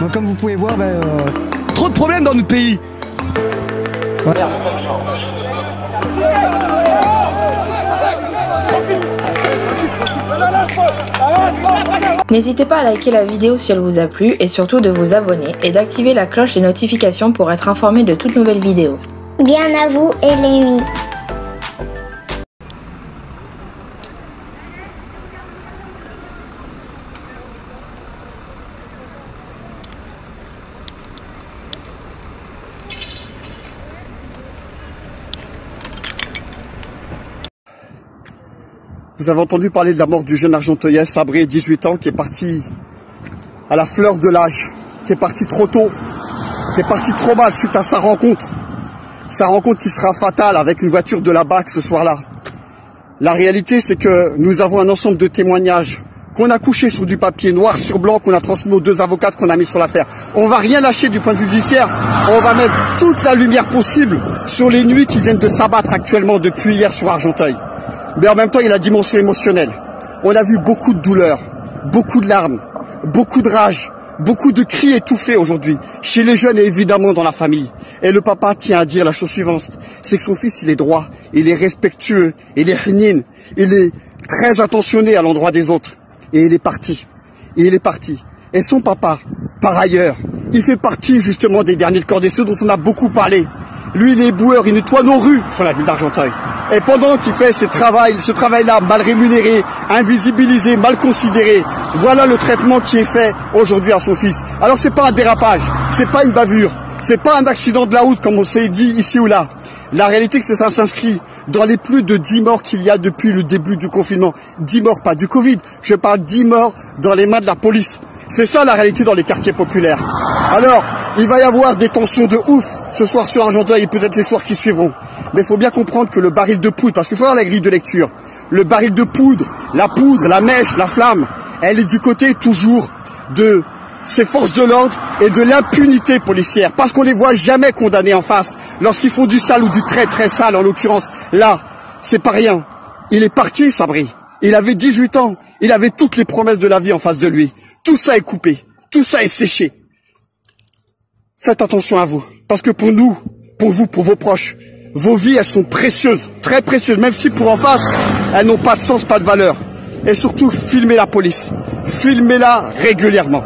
Donc comme vous pouvez voir, trop de problèmes dans notre pays. Ouais. N'hésitez pas à liker la vidéo si elle vous a plu et surtout de vous abonner et d'activer la cloche des notifications pour être informé de toutes nouvelles vidéos. Bien à vous et les nuits. Vous avez entendu parler de la mort du jeune argenteuil Sabri, 18 ans, qui est parti à la fleur de l'âge, qui est parti trop tôt, qui est parti trop mal suite à sa rencontre qui sera fatale avec une voiture de la BAC ce soir-là. La réalité, c'est que nous avons un ensemble de témoignages qu'on a couchés sur du papier noir sur blanc, qu'on a transmis aux 2 avocates qu'on a mis sur l'affaire. On va rien lâcher du point de vue judiciaire, on va mettre toute la lumière possible sur les nuits qui viennent de s'abattre actuellement depuis hier sur Argenteuil. Mais en même temps, il y a la dimension émotionnelle. On a vu beaucoup de douleurs, beaucoup de larmes, beaucoup de rage, beaucoup de cris étouffés aujourd'hui, chez les jeunes et évidemment dans la famille. Et le papa tient à dire la chose suivante, c'est que son fils, il est droit, il est respectueux, il est hinin, il est très attentionné à l'endroit des autres. Et il est parti. Et il est parti. Et son papa, par ailleurs, il fait partie justement des derniers de corps des ceux dont on a beaucoup parlé. Lui, il est boueur, il nettoie nos rues sur la ville d'Argenteuil. Et pendant qu'il fait ce travail-là mal rémunéré, invisibilisé, mal considéré, voilà le traitement qui est fait aujourd'hui à son fils. Alors c'est pas un dérapage, c'est pas une bavure, c'est pas un accident de la route comme on s'est dit ici ou là. La réalité, c'est que ça s'inscrit dans les plus de 10 morts qu'il y a depuis le début du confinement. 10 morts, pas du Covid, je parle 10 morts dans les mains de la police. C'est ça la réalité dans les quartiers populaires. Alors, il va y avoir des tensions de ouf ce soir sur Argenteuil et peut-être les soirs qui suivront. Mais il faut bien comprendre que le baril de poudre, parce qu'il faut avoir la grille de lecture, le baril de poudre, la mèche, la flamme, elle est du côté toujours de ces forces de l'ordre et de l'impunité policière. Parce qu'on les voit jamais condamnés en face lorsqu'ils font du sale ou du très très sale en l'occurrence. Là, c'est pas rien. Il est parti, Sabri. Il avait 18 ans. Il avait toutes les promesses de la vie en face de lui. Tout ça est coupé. Tout ça est séché. Faites attention à vous. Parce que pour nous, pour vous, pour vos proches, vos vies, elles sont précieuses. Très précieuses. Même si pour en face, elles n'ont pas de sens, pas de valeur. Et surtout, filmez la police. Filmez-la régulièrement.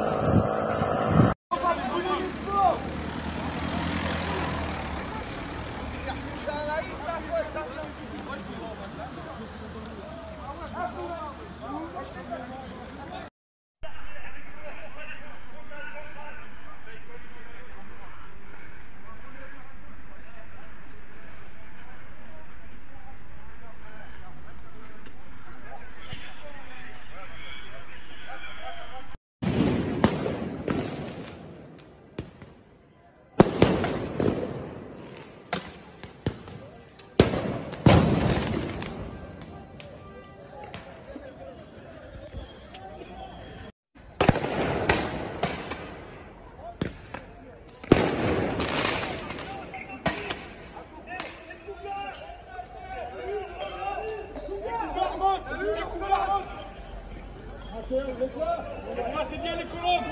C'est bien les colombes.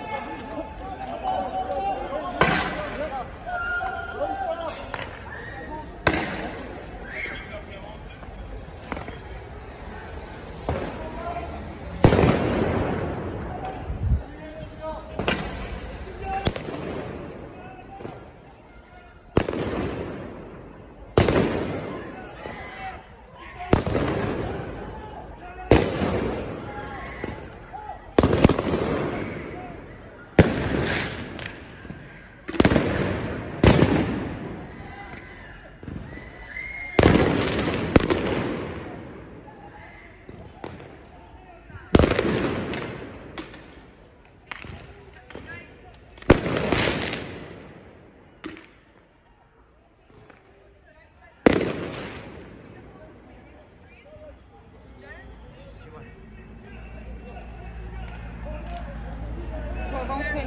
avancer.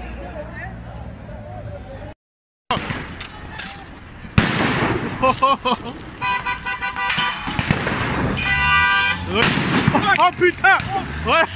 Oh putain! Ouais.